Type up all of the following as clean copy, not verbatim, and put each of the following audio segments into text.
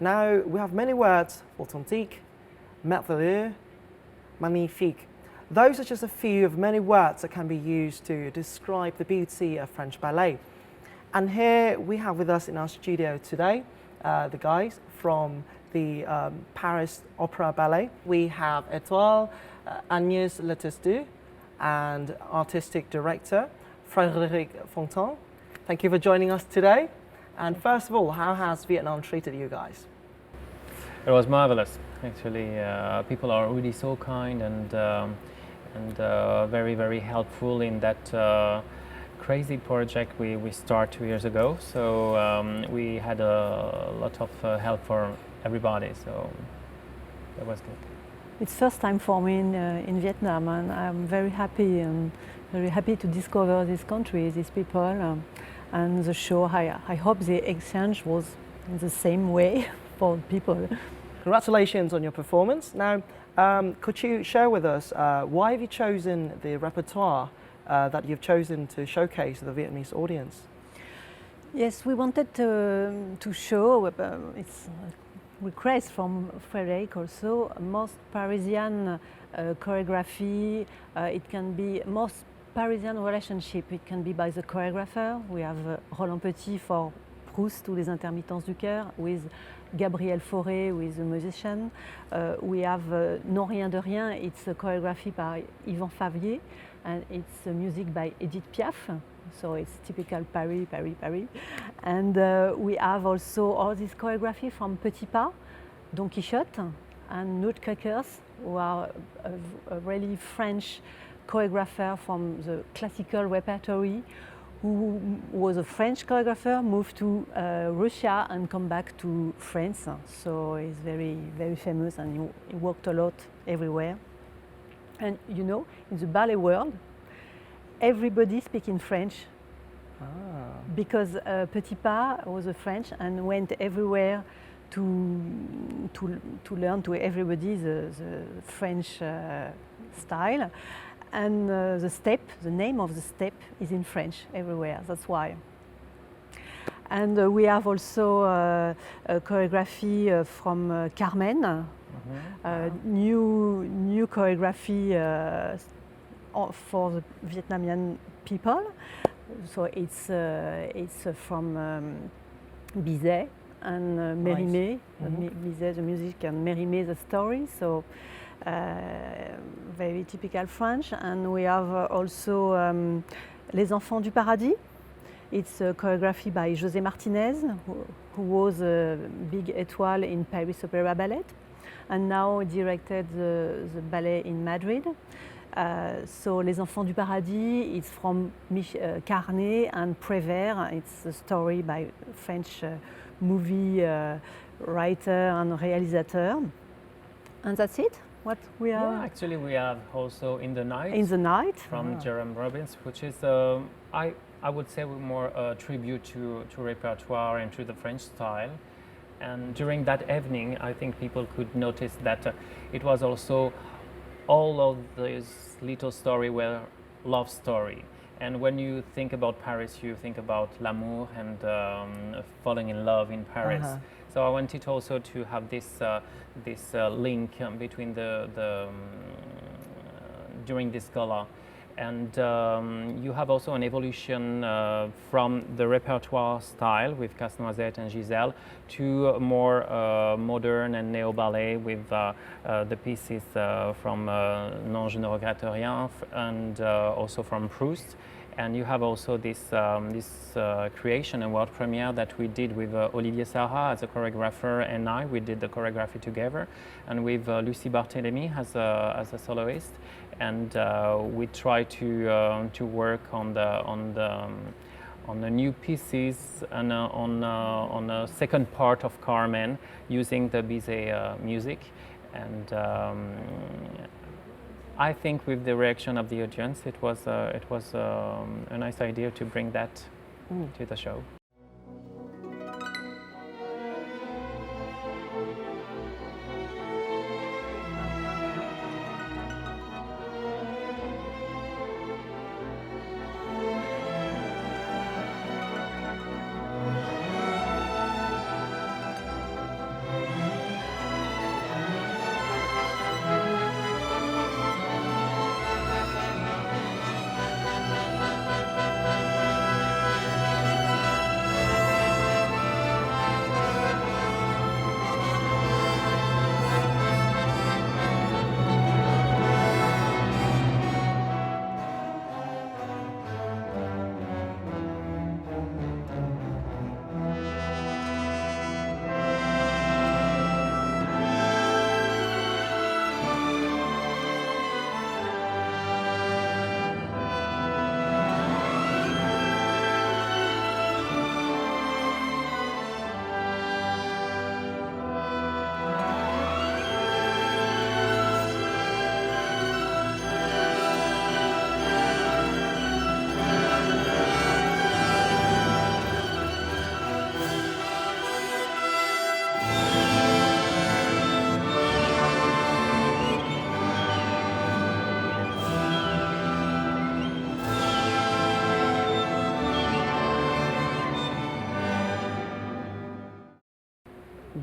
Now, we have many words: authentique, merveilleux, magnifique. Those are just a few of many words that can be used to describe the beauty of French ballet. And here we have with us in our studio today the guys from the Paris Opera Ballet. We have Étoile, Agnès Letesdu, and artistic director Frédéric Fontaine. Thank you for joining us today. And first of all, how has Vietnam treated you guys? It was marvelous, actually. People are really so kind and very, very helpful in that crazy project we started 2 years ago. So we had a lot of help for everybody. So that was good. It's first time for me in Vietnam, and I'm very happy to discover this country, these people, and the show. I hope the exchange was in the same way for people. Congratulations on your performance. Now, could you share with us why have you chosen the repertoire that you've chosen to showcase to the Vietnamese audience? Yes, we wanted to show, it's a request from Frédéric also, most Parisian choreography. It can be most Parisian relationship. It can be by the choreographer. We have Roland Petit for Proust ou les intermittences du cœur, with Gabriel Fauré, with the musician. We have Non Rien de Rien. It's a choreography by Yvan Favier, and it's music by Edith Piaf. So it's typical Paris, Paris, Paris. And we have also all this choreography from Petit Pas, Don Quixote, and Nutcrackers, who are a really French choreographer from the classical repertory, who was a French choreographer, moved to Russia and come back to France. So he's very, very famous, and he worked a lot everywhere. And you know, in the ballet world, everybody speaks in French. Because Petit Pas was a French and went everywhere to learn to everybody the French style. And the name of the step is in French everywhere, that's why. And we have also a choreography from Carmen, new choreography for the Vietnamese people. So it's from Bizet and Mérimée, Bizet the music and Mérimée the story. So very typical French. And we have also Les Enfants du Paradis. It's a choreography by José Martinez, who was a big étoile in Paris Opera Ballet, and now directed the ballet in Madrid. So Les Enfants du Paradis, it's from Carnet and Prévert. It's a story by French movie writer and réalisateur. And that's it. What we have? Yeah, actually we have also In the Night. In the Night. From Jerome Robbins, which is I would say more a tribute to repertoire and to the French style. And during that evening, I think people could notice that it was also all of these little stories were love story. And when you think about Paris, you think about l'amour and falling in love in Paris. So I wanted also to have this link between during this gala. And you have also an evolution from the repertoire style with Casse-Noisette and Giselle to more modern and neo-ballet with the pieces from Non, je ne regrette rien and also from Proust. And you have also this creation and world premiere that we did with Olivier Sarra as a choreographer, and we did the choreography together, and with Lucie Barthélémy as a soloist. And we try to work on the new pieces and on a second part of Carmen using the Bizet music. And I think with the reaction of the audience, it was a nice idea to bring that to the show.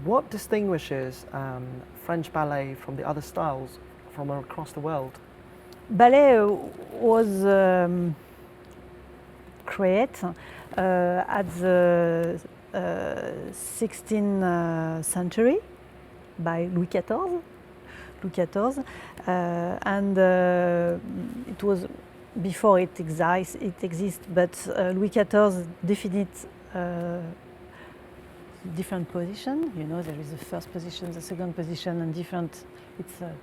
What distinguishes French ballet from the other styles from across the world? Ballet was created at the 16th century by Louis XIV. And it was before it exists, but Louis XIV defined different position. You know, there is the first position, the second position, and different. It's a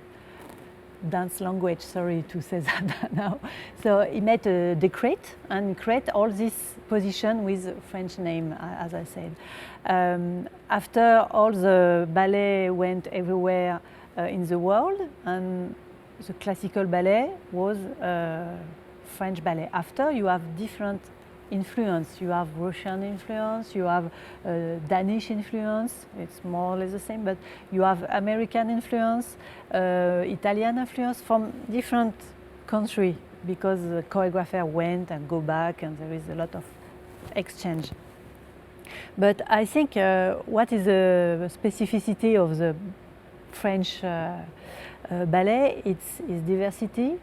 dance language. Sorry to say that now. So he made a decree and create all this position with French name, as I said. After all the ballet went everywhere in the world, and the classical ballet was French ballet. After, you have different influence. You have Russian influence, you have Danish influence, it's more or less the same, but you have American influence, Italian influence from different countries, because the choreographer went and go back, and there is a lot of exchange. But I think what is the specificity of the French ballet, it's diversity,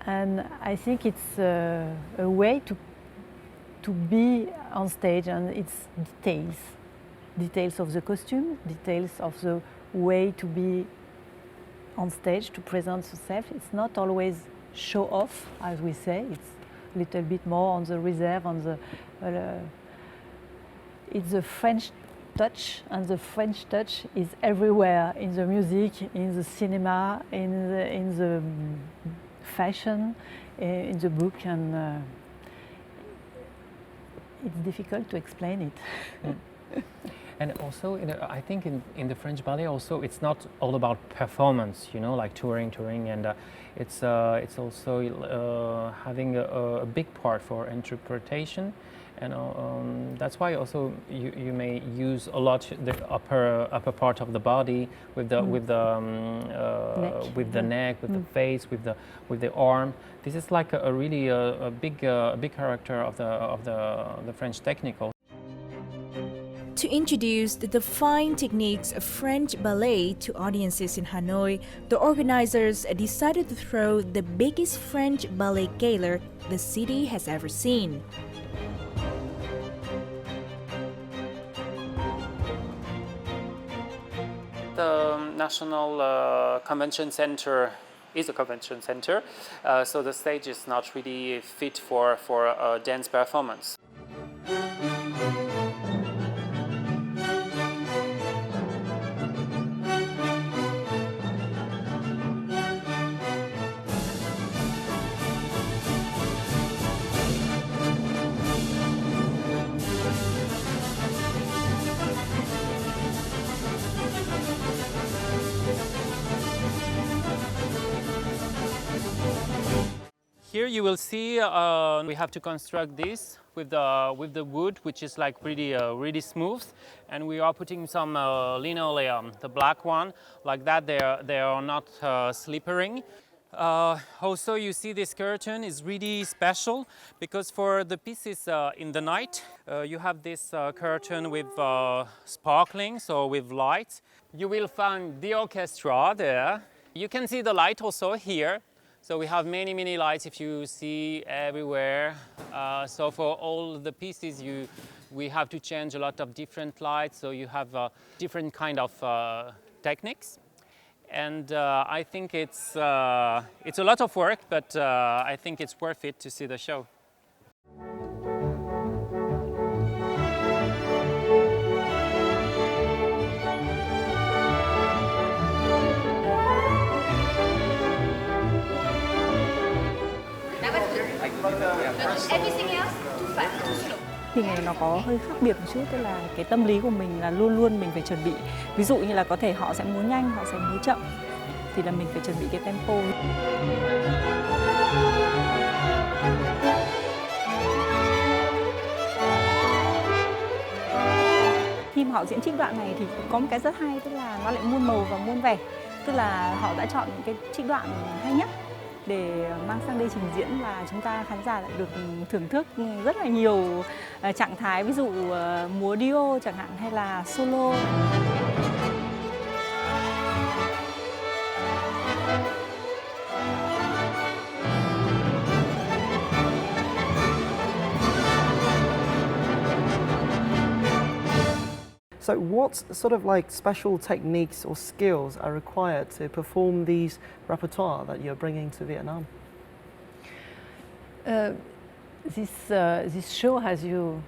and I think it's a way to be on stage, and it's details of the costume, details of the way to be on stage, to present yourself. It's not always show off, as we say. It's a little bit more on the reserve, on the it's the French touch, and the French touch is everywhere, in the music, in the cinema, in the fashion, in the book, and it's difficult to explain it. And also, I think in the French ballet also, it's not all about performance, you know, like touring, and it's also having a big part for interpretation, and that's why also you may use a lot the upper part of the body with the neck, with the face, with the arm. This is like a really big character of the French technical. To introduce the fine techniques of French ballet to audiences in Hanoi, the organizers decided to throw the biggest French ballet gala the city has ever seen. The National Convention Center is a convention center, so the stage is not really fit for a dance performance. Here you will see we have to construct this with the wood, which is like really smooth, and we are putting some linoleum, the black one, like that. They are not slippery. Also, you see this curtain is really special because for the pieces in the night, you have this curtain with sparkling, so with lights. You will find the orchestra there. You can see the light also here. So we have many lights if you see everywhere. So for all the pieces, we have to change a lot of different lights. So you have different kind of techniques. And I think it's a lot of work, but I think it's worth it to see the show. Everything else too fast, too slow. Thì này nó có hơi khác biệt một chút, tức là cái tâm lý của mình là luôn luôn mình phải chuẩn bị. Ví dụ như là có thể họ sẽ múa nhanh, họ sẽ múa chậm, thì là mình phải chuẩn bị cái tempo. Khi mà họ diễn trích đoạn này thì có một cái rất hay, tức là nó lại muôn màu và muôn vẻ. Tức là họ đã chọn những cái trích đoạn hay nhất để mang sang đây trình diễn, và chúng ta khán giả lại được thưởng thức rất là nhiều trạng thái, ví dụ múa duo chẳng hạn hay là solo. So what sort of like special techniques or skills are required to perform these repertoire that you're bringing to Vietnam? This show, as you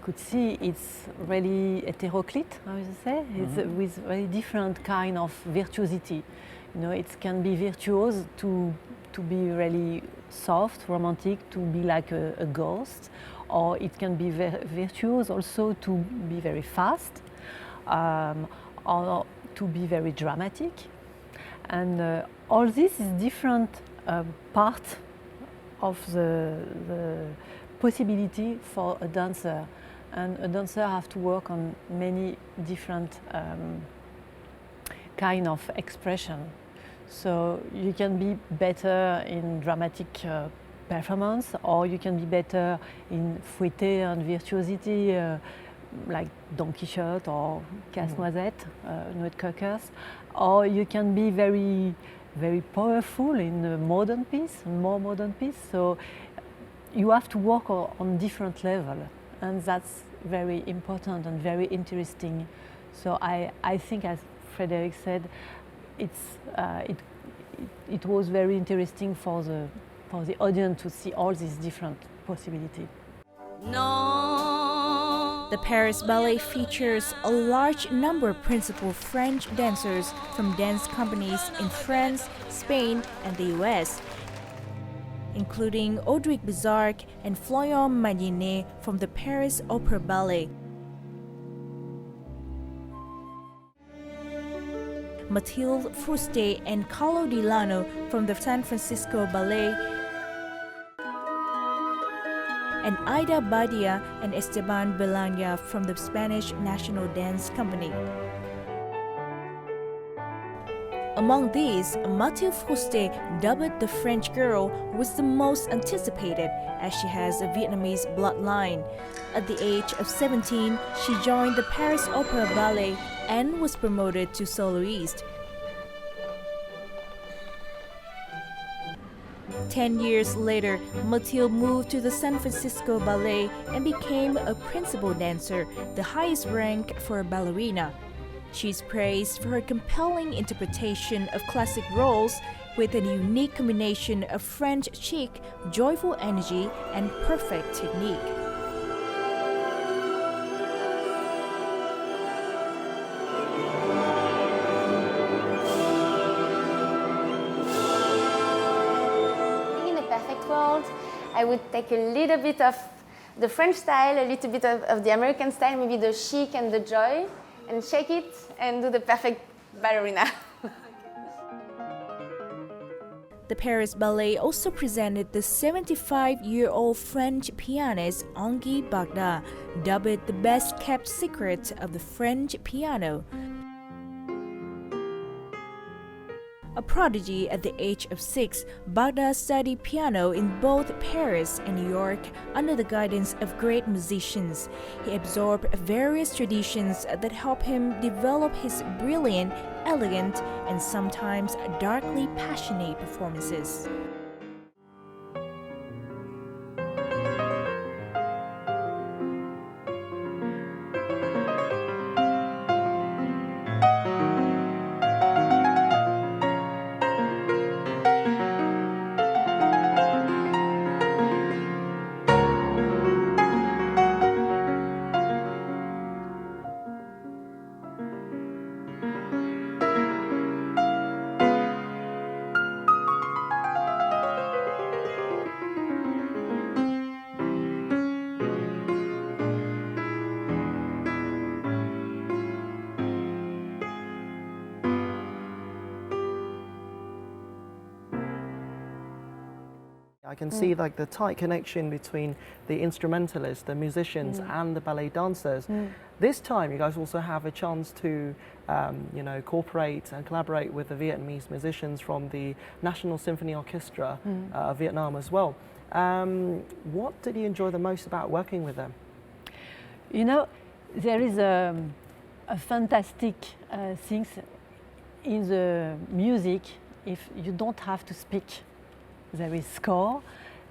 could see, it's really heteroclite, how you say? It's with very different kind of virtuosity. You know, it can be virtuose to be really soft, romantic, to be like a ghost, or it can be virtuose also to be very fast, or to be very dramatic. And all this is different part of the possibility for a dancer, and a dancer have to work on many different kind of expression. So you can be better in dramatic performance, or you can be better in fouetté and virtuosity, like Don Quixote or Casse-Noisette, Nutcrackers, or you can be very powerful in a modern piece, more modern piece. So you have to work on different level, and that's very important and very interesting. So I think, as Frédéric said, it was very interesting for the audience to see all these different possibilities. The Paris Ballet features a large number of principal French dancers from dance companies in France, Spain, and the US, including Audric Bizarre and Florian Magninet from the Paris Opera Ballet. Mathilde Froustet and Carlo Delano from the San Francisco Ballet, and Aida Badia and Esteban Belanya from the Spanish National Dance Company. Among these, Mathilde Froustet, dubbed the French Girl, was the most anticipated as she has a Vietnamese bloodline. At the age of 17, she joined the Paris Opera Ballet and was promoted to soloist. 10 years later, Mathilde moved to the San Francisco Ballet and became a principal dancer, the highest rank for a ballerina. She's praised for her compelling interpretation of classic roles with a unique combination of French chic, joyful energy, and perfect technique. In a perfect world, I would take a little bit of the French style, a little bit of the American style, maybe the chic and the joy, and shake it and do the perfect ballerina. The Paris Ballet also presented the 75-year-old French pianist Henri Bagda, dubbed the best-kept secret of the French piano. A prodigy at the age of 6, Bagda studied piano in both Paris and New York under the guidance of great musicians. He absorbed various traditions that helped him develop his brilliant, elegant, and sometimes darkly passionate performances. I can see like the tight connection between the instrumentalists, the musicians, and the ballet dancers. This time, you guys also have a chance to, you know, cooperate and collaborate with the Vietnamese musicians from the National Symphony Orchestra of Vietnam as well. What did you enjoy the most about working with them? You know, there is a fantastic thing in the music if you don't have to speak. There is score,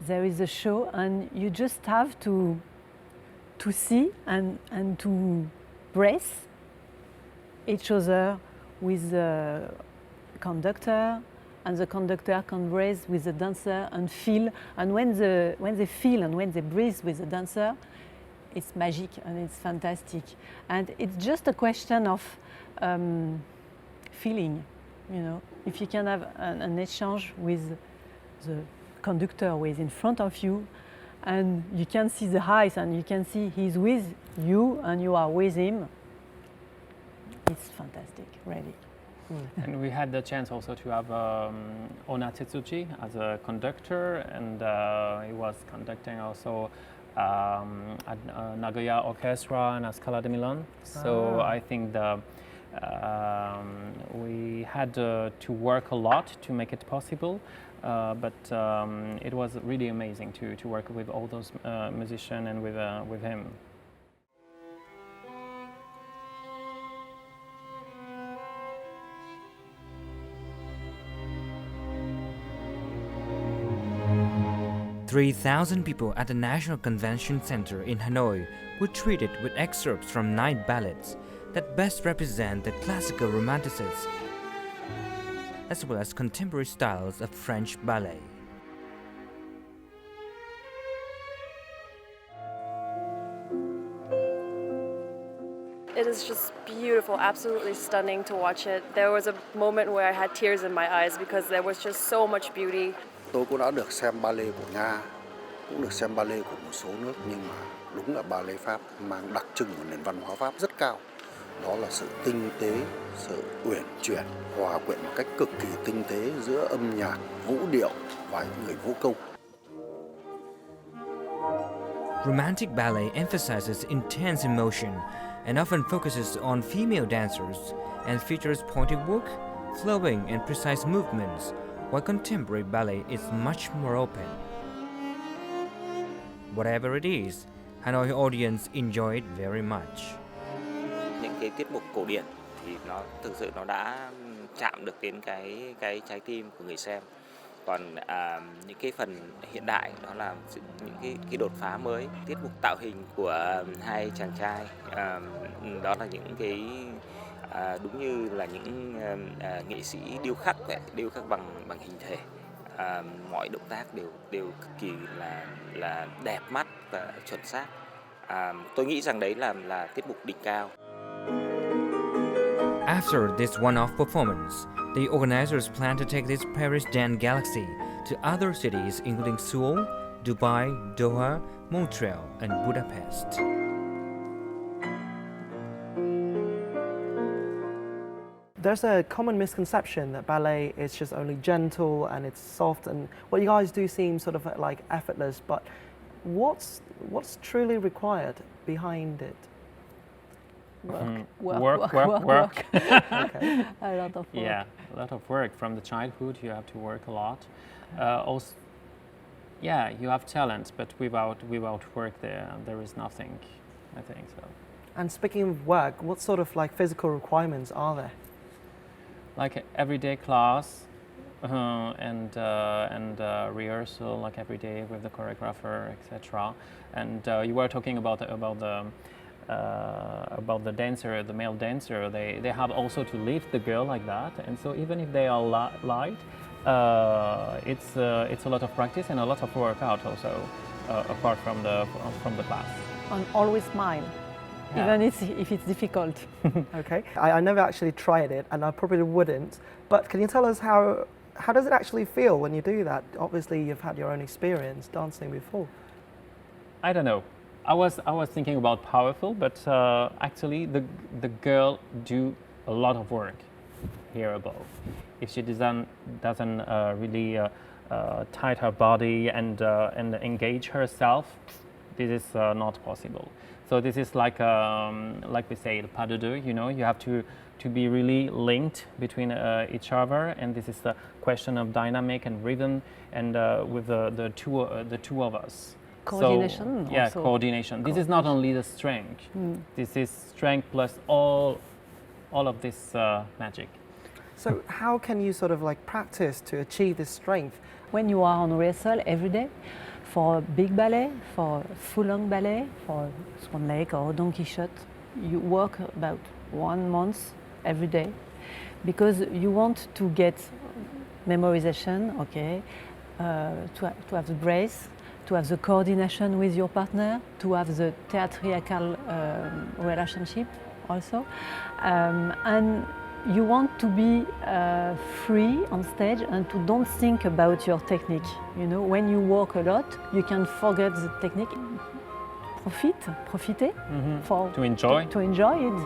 there is a show, and you just have to see and brace each other with the conductor, and the conductor can brace with the dancer and feel. And when they feel and when they breathe with the dancer, it's magic and it's fantastic. And it's just a question of feeling, you know. If you can have an exchange with the conductor who is in front of you, and you can see the eyes and you can see he's with you and you are with him, it's fantastic, really. And we had the chance also to have Ona Tetsuchi as a conductor, and he was conducting also at Nagoya Orchestra and at Scala de Milan. So I think we had to work a lot to make it possible, but it was really amazing to work with all those musicians and with him. "3,000 people at the National Convention Center in Hanoi were treated with excerpts from 9 ballets that best represent the classical romanticism as well as contemporary styles of French ballet. It is just beautiful, absolutely stunning to watch it. There was a moment where I had tears in my eyes because there was just so much beauty. Tôi cũng đã được xem ballet của Nga, cũng được xem ballet của một số nước, nhưng mà đúng là ballet Pháp mang đặc trưng của nền văn hóa Pháp rất cao. Đó là sự tinh tế, sự uyển chuyển, hòa quyện một cách cực kỳ tinh tế giữa âm nhạc, vũ điệu và người vũ công. Romantic ballet emphasizes intense emotion and often focuses on female dancers and features pointed work, flowing and precise movements, while contemporary ballet is much more open. Whatever it is, Hanoi audience enjoy it very much. Những cái tiết mục cổ điển thì nó thực sự nó đã chạm được đến cái trái tim của người xem. Còn những cái phần hiện đại đó là những cái đột phá mới, tiết mục tạo hình của hai chàng trai, đó là những cái đúng như là những nghệ sĩ điêu khắc vậy, điêu khắc bằng hình thể. Mọi động tác đều cực kỳ là đẹp mắt và chuẩn xác. Tôi nghĩ rằng đấy là tiết mục đỉnh cao. After this one-off performance, the organizers plan to take this Paris Dance Galaxy to other cities including Seoul, Dubai, Doha, Montreal, and Budapest. There's a common misconception that ballet is just only gentle and it's soft, and what you guys do seems sort of like effortless, but what's truly required behind it? Work. Okay. A lot of work. Yeah, a lot of work. From the childhood, you have to work a lot. Also, yeah, you have talent, but without work, there is nothing. I think so. And speaking of work, what sort of like physical requirements are there? Like everyday class and rehearsal, like every day with the choreographer, etc. And you were talking about the dancer, the male dancer. They have also to lift the girl like that, and so even if they are light, it's a lot of practice and a lot of workout also, apart from the class. And always smile, Yeah. even if it's difficult. Okay. I never actually tried it, and I probably wouldn't. But can you tell us how does it actually feel when you do that? Obviously, you've had your own experience dancing before. I don't know. I was thinking about powerful, but actually the girl do a lot of work here above. If she doesn't really tight her body and engage herself, this is not possible. So this is like we say, the pas de deux. You know, you have to be really linked between each other, and this is the question of dynamic and rhythm, and with the two of us. Coordination. So, yeah, also. coordination. This is not only the strength. This is strength plus all of this magic. So how can you sort of like practice to achieve this strength? When you are on rehearsal every day, for big ballet, for full-on ballet, for Swan Lake or Don Quixote, you work about 1 month every day, because you want to get memorization, okay, to have the brace, to have the coordination with your partner, to have the theatrical relationship also, and you want to be free on stage and to don't think about your technique. You know, when you work a lot, you can forget the technique. Profiter, To enjoy. To enjoy it.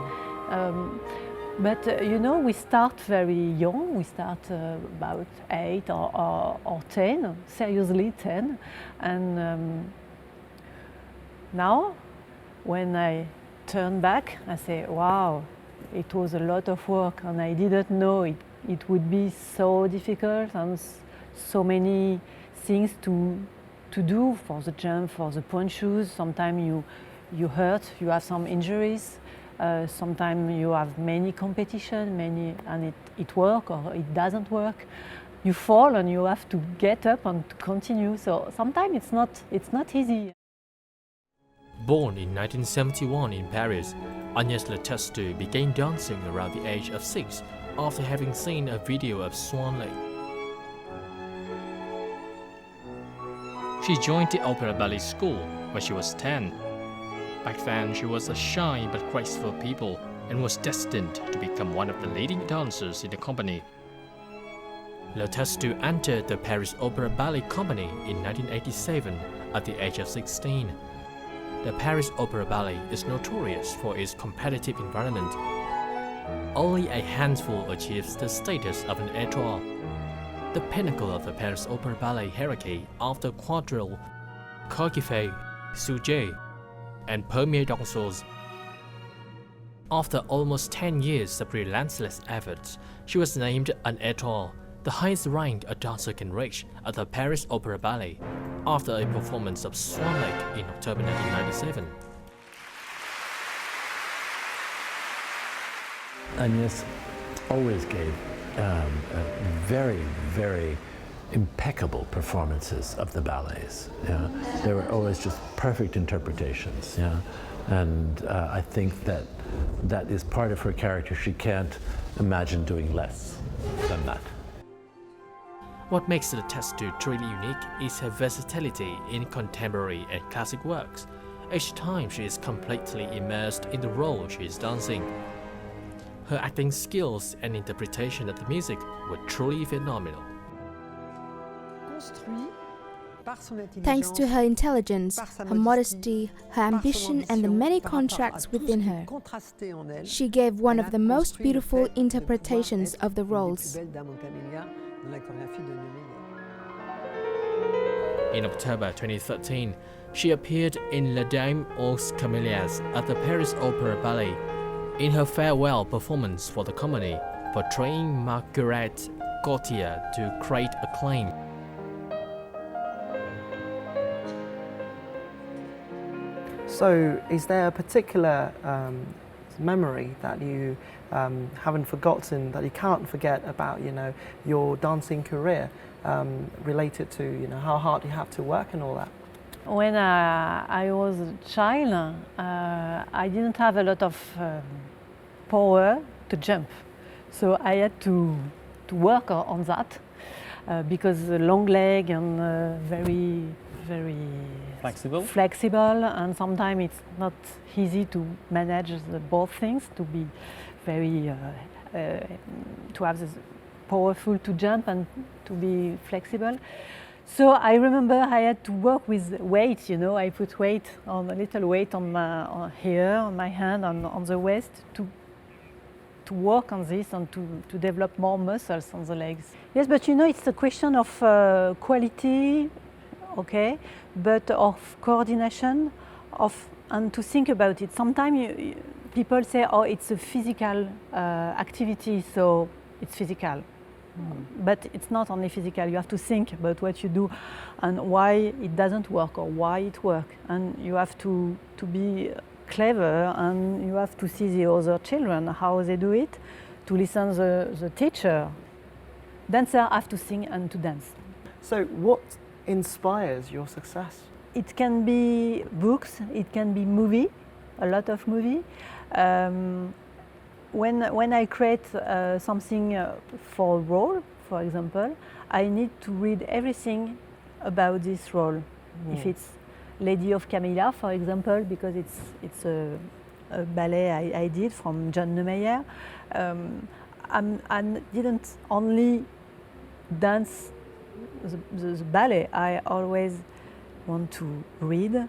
But you know, we start very young. We start about 8 or 10, seriously 10, and now, when I turn back, I say, wow, it was a lot of work, and I didn't know it would be so difficult and so many things to do for the jump, for the point shoes. Sometimes you hurt, you have some injuries. Sometimes you have many competition, and it works or it doesn't work. You fall and you have to get up and to continue. So sometimes it's not easy. Born in 1971 in Paris, Agnès Le Testu began dancing around the age of 6 after having seen a video of Swan Lake. She joined the opera ballet school when she was 10. Back then, she was a shy but graceful pupil and was destined to become one of the leading dancers in the company. Le Testu entered the Paris Opera Ballet Company in 1987 at the age of 16. The Paris Opera Ballet is notorious for its competitive environment. Only a handful achieves the status of an étoile, the pinnacle of the Paris Opera Ballet hierarchy after Quadrille, Coquefeuille, Sujet, and Premier Danseuses. After almost 10 years of relentless efforts, she was named an étoile, the highest rank a dancer can reach at the Paris Opera Ballet, after a performance of Swan Lake in October 1997. Agnès always gave very, very impeccable performances of the ballets. Yeah? They were always just perfect interpretations. Yeah? And I think that is part of her character. She can't imagine doing less than that. What makes the Testu truly unique is her versatility in contemporary and classic works. Each time she is completely immersed in the role she is dancing. Her acting skills and interpretation of the music were truly phenomenal. Thanks to her intelligence, her modesty, her ambition, and the many contracts within her, she gave one of the most beautiful interpretations of the roles. In October 2013, she appeared in La Dame aux Camélias at the Paris Opera Ballet in her farewell performance for the company, portraying Marguerite Gautier to great acclaim. So, is there a particular memory that you haven't forgotten, that you can't forget about, your dancing career, related to, how hard you have to work and all that? When I was a child, I didn't have a lot of power to jump, so I had to work on that because the long leg and very flexible, and sometimes it's not easy to manage both things, to be very to have this powerful to jump and to be flexible. So I remember I had to work with weight. I put weight on a little weight on my here, on my hand, on the waist to work on this and to develop more muscles on the legs. Yes, but it's a question of quality, okay, but of coordination, and to think about it. Sometimes people say, oh, it's a physical activity, so it's physical. But it's not only physical. You have to think about what you do and why it doesn't work or why it works. And you have to be clever, and you have to see the other children, how they do it, to listen to the teacher. Dancers have to sing and to dance. So what inspires your success? It can be books, it can be movie, a lot of movie. When I create something for a role, for example, I need to read everything about this role. If it's Lady of Camilla, for example, because it's a ballet I did from John Neumeyer, I didn't only dance the ballet. I always want to read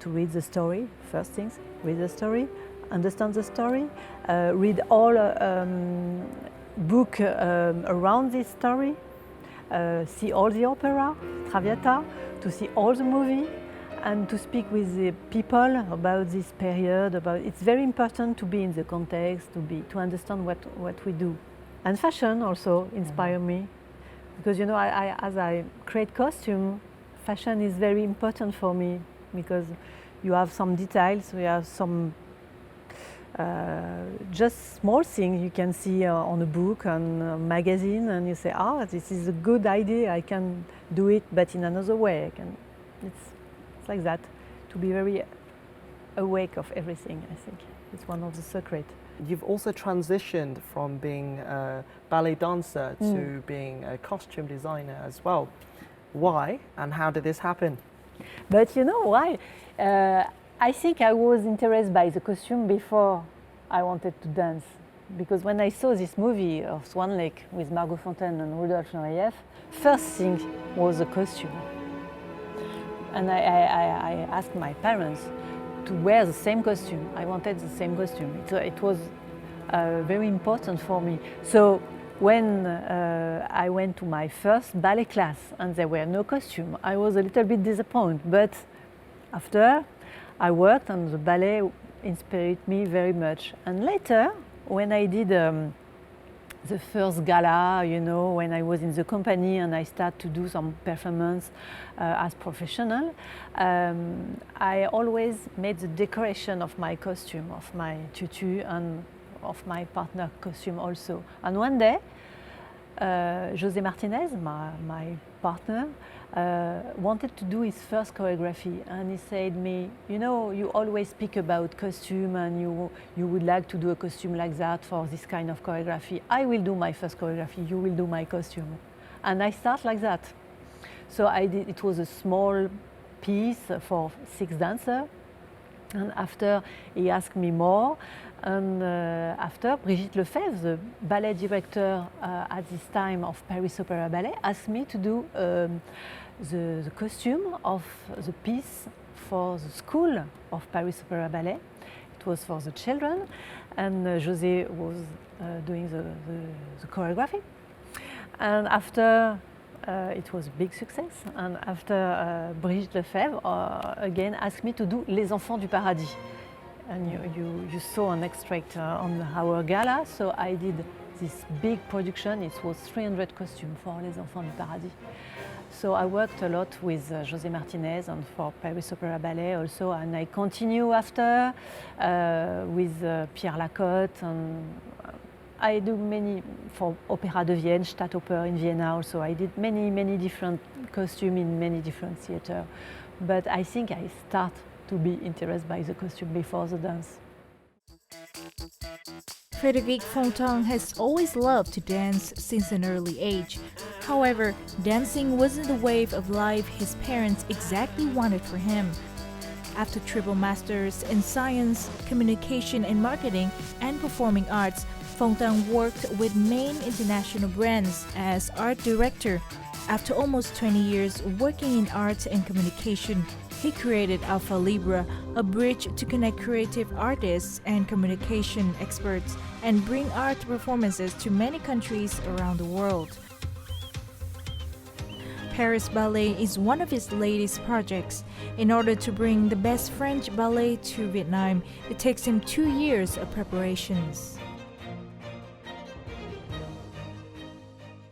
the story. First things, read the story, understand the story, read all book around this story, see all the opera, Traviata, to see all the movie, and to speak with the people about this period. It's very important to be in the context, to understand what we do. And fashion also inspired me, because you know, as I create costume, fashion is very important for me, because you have some details, we have some just small things you can see on a book, on a magazine, and you say, this is a good idea, I can do it, but in another way. It's like that, to be very awake of everything, I think. It's one of the secrets. You've also transitioned from being a ballet dancer to being a costume designer as well. Why and how did this happen? But you know why? I think I was interested by the costume before I wanted to dance. Because when I saw this movie of Swan Lake with Margot Fontaine and Rudolf Nureyev, first thing was the costume. And I asked my parents to wear the same costume. I wanted the same costume. It was very important for me. So when I went to my first ballet class and there were no costume, I was a little bit disappointed. But after I worked and the ballet inspired me very much. And later, when I did the first gala, you know, when I was in the company and I started to do some performance as professional, I always made the decoration of my costume, of my tutu, and of my partner costume also. And one day, José Martinez, my partner, wanted to do his first choreography, and he said to me, you know, you always speak about costume and you would like to do a costume like that for this kind of choreography. I will do my first choreography, you will do my costume. And I start like that. So I did, it was a small piece for 6 dancers, and after he asked me more, and after Brigitte Lefebvre, the ballet director at this time of Paris Opera Ballet, asked me to do the costume of the piece for the school of Paris Opera Ballet. It was for the children, and José was doing the choreography. And after it was a big success, and after Brigitte Lefebvre again asked me to do Les Enfants du Paradis. And you saw an extract on our gala, so I did this big production. It was 300 costumes for Les Enfants du Paradis. So I worked a lot with José Martinez and for Paris Opera Ballet also, and I continue after with Pierre Lacotte, and I do many for Opera de Vienne, Staatsoper in Vienna also. I did many different costumes in many different theatres, but I think I start to be interested by the costume before the dance. Frédéric Fontaine has always loved to dance since an early age. However, dancing wasn't the wave of life his parents exactly wanted for him. After triple masters in science, communication and marketing, and performing arts, Fontaine worked with main international brands as art director. After almost 20 years working in arts and communication, he created Alpha Libra, a bridge to connect creative artists and communication experts and bring art performances to many countries around the world. Paris Ballet is one of his latest projects. In order to bring the best French ballet to Vietnam, it takes him 2 years of preparations.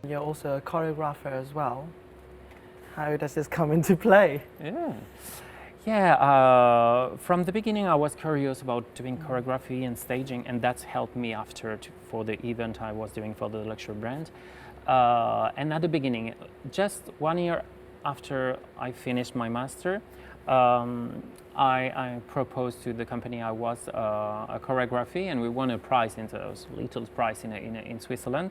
You're also a choreographer as well. How does this come into play? From the beginning I was curious about doing choreography and staging, and that's helped me after for the event I was doing for the luxury brand. And at the beginning, just 1 year after I finished my master, I proposed to the company I was a choreography, and we won a prize, a little prize in Switzerland.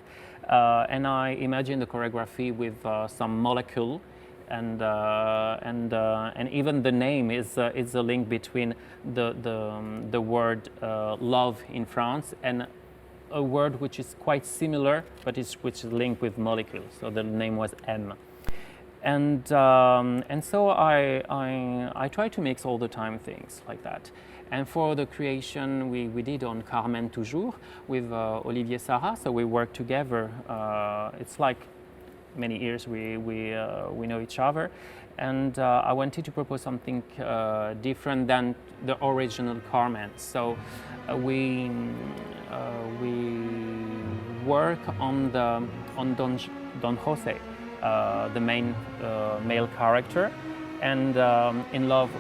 And I imagined the choreography with some molecule, and even the name is a link between the word love in France and a word which is quite similar, but which is linked with molecules. So the name was M. And so I try to mix all the time things like that. And for the creation we did on Carmen Toujours with Olivier Sarah, so we worked together. It's like many years we know each other, and I wanted to propose something different than the original Carmen. So we work on Don Jose, the main male character, and in love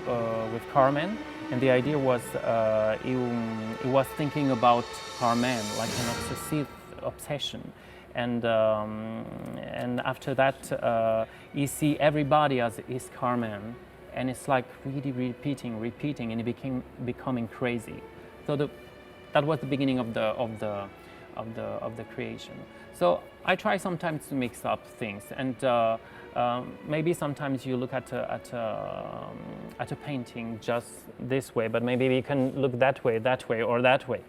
with Carmen. And the idea was he was thinking about Carmen like an obsession. And after that, he see everybody as his Carmen, and it's like really repeating, and he becoming crazy. So that was the beginning of the creation. So I try sometimes to mix up things, and maybe sometimes you look at a painting just this way, but maybe you can look that way, or that way.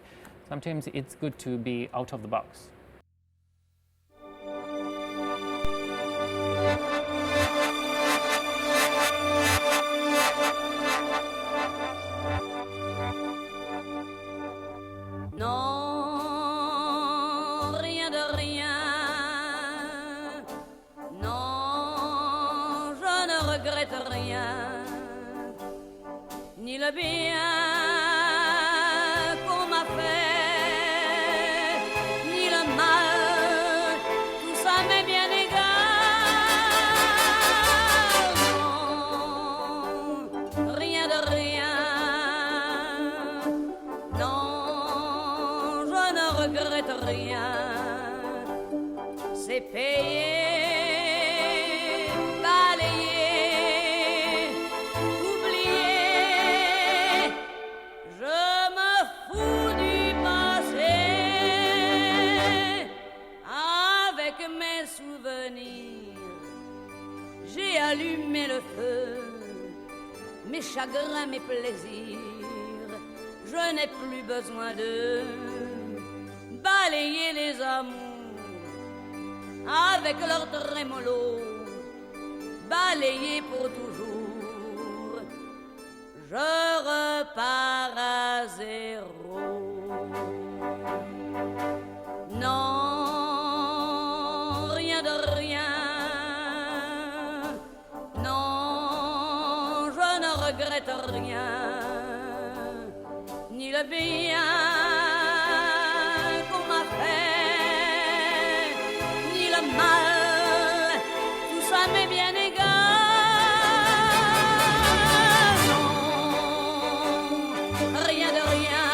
Sometimes it's good to be out of the box. Ni le bien qu'on m'a fait, ni le mal, tout ça m'est bien égal. Non, rien de rien. Non, je ne regrette rien. C'est payé. Allumer le feu, mes chagrins, mes plaisirs, je n'ai plus besoin de balayer les amours avec leur trémolo, balayer pour toujours, je repars à zéro. Non, rien de rien. Regrette rien, ni le bien qu'on m'a fait, ni le mal, tout ça m'est bien égal. Non, rien de rien.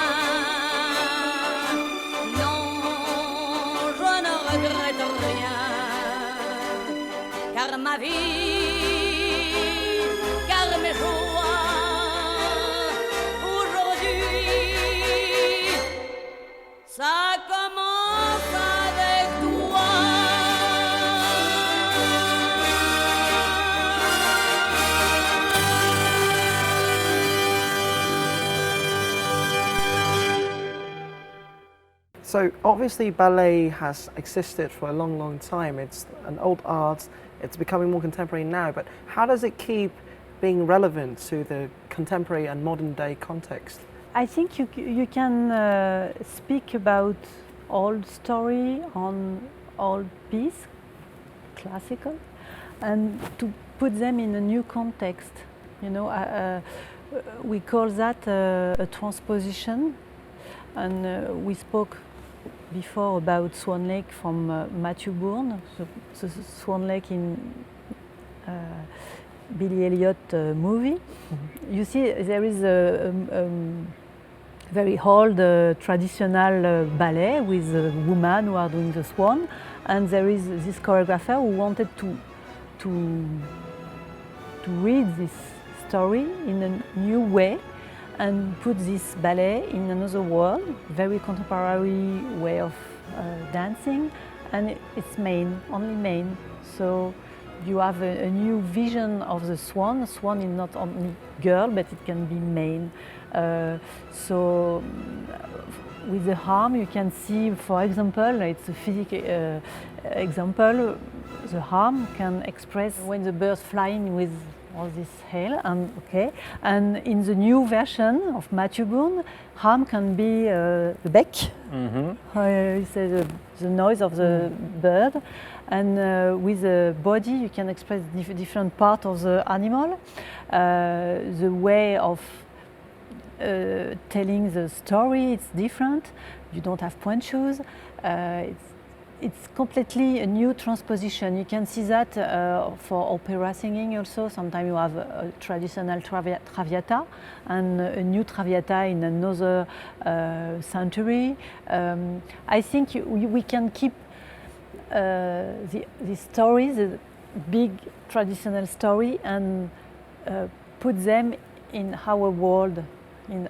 Non, je ne regrette rien, car ma vie, car mes jours, ça commence avec toi. So obviously ballet has existed for a long time. It's an old art, it's becoming more contemporary now, but how does it keep being relevant to the contemporary and modern day context? I think you can speak about old story on old piece, classical, and to put them in a new context. You know, we call that a transposition, and we spoke before about Swan Lake from Matthew Bourne, the Swan Lake in Billy Elliot movie. You see, there is a very old traditional ballet with women who are doing the swan, and there is this choreographer who wanted to read this story in a new way and put this ballet in another world, very contemporary way of dancing, and it's main, only main. So you have a new vision of the swan. The swan is not only girl, but it can be main. So with the arm, you can see, for example, it's a physical example. The arm can express when the bird's flying with all this hail, and in the new version of Matthew Boone, arm can be the beck. You say the noise of the bird, and with the body you can express different part of the animal, the way of telling the story. It's different. You don't have point shoes. It's completely a new transposition. You can see that for opera singing also. Sometimes you have a traditional traviata and a new traviata in another century. I think we can keep the story, the big traditional story, and put them in our world, in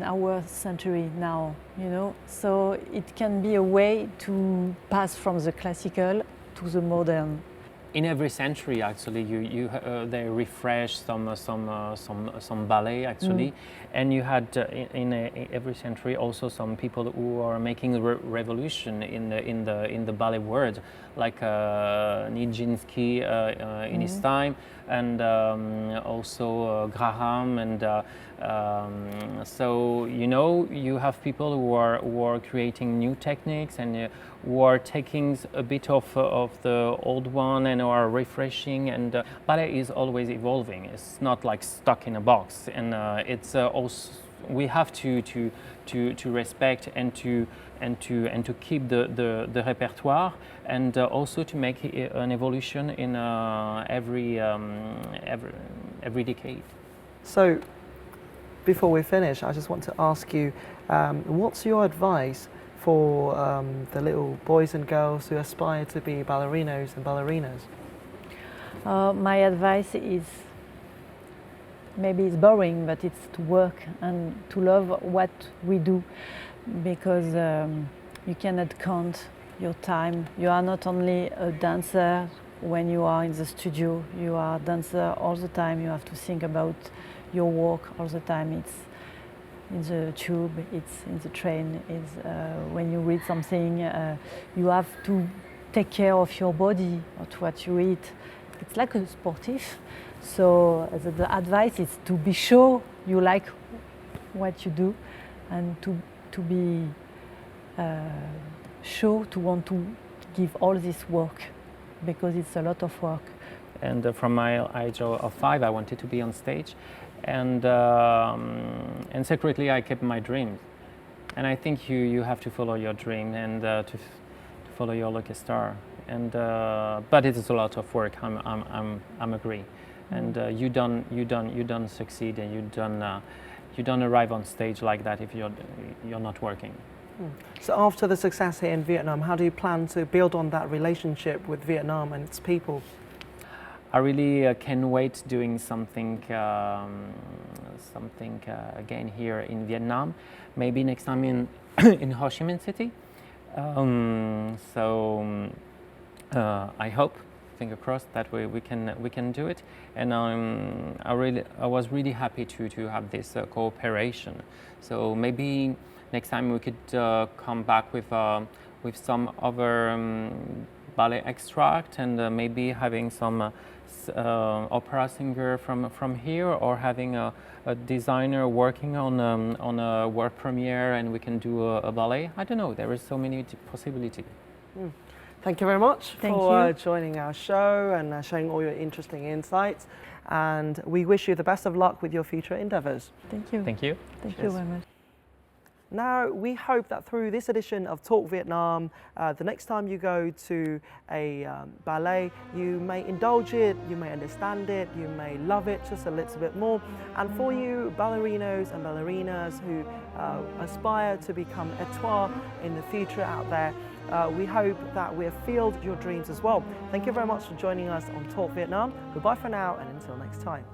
our century now, you know. So it can be a way to pass from the classical to the modern. In every century, actually, they refresh some ballet actually, and you had in every century also some people who are making a revolution in the ballet world, like Nijinsky in his time, and also Graham, and so you know, you have people who are creating new techniques and who are taking a bit of the old one and are refreshing, and ballet is always evolving. It's not like stuck in a box, and it's also we have to respect and to keep the repertoire, and also to make an evolution in every decade. So before we finish, I just want to ask you, what's your advice for the little boys and girls who aspire to be ballerinos and ballerinas? My advice is, maybe it's boring, but it's to work and to love what we do, because you cannot count your time. You are not only a dancer when you are in the studio, you are a dancer all the time. You have to think about your work all the time. It's in the tube, it's in the train, it's when you read something, you have to take care of your body, of what you eat. It's like a sportif. So the advice is to be sure you like what you do, and to be sure to want to give all this work, because it's a lot of work. And from my age of 5, I wanted to be on stage, and secretly I kept my dreams. And I think you have to follow your dream and to follow your lucky star. And but it is a lot of work. I'm agree. And you don't succeed, and you don't arrive on stage like that if you're not working. So after the success here in Vietnam, how do you plan to build on that relationship with Vietnam and its people? I really can't wait doing something again here in Vietnam. Maybe next time in in Ho Chi Minh City. I hope, finger crossed, that we can do it. And I was really happy to have this cooperation. So maybe next time we could come back with some other ballet extract, and maybe having some opera singer from here, or having a designer working on a world premiere, and we can do a ballet. I don't know. There is so many possibilities. Thank you very much Thank for you. joining our show and sharing all your interesting insights. And we wish you the best of luck with your future endeavours. Thank you. Thank you. Thank you very much. Now, we hope that through this edition of Talk Vietnam, the next time you go to a ballet, you may indulge it, you may understand it, you may love it just a little bit more. And for you ballerinos and ballerinas who aspire to become étoiles in the future out there, we hope that we have filled your dreams as well. Thank you very much for joining us on Talk Vietnam. Goodbye for now, and until next time.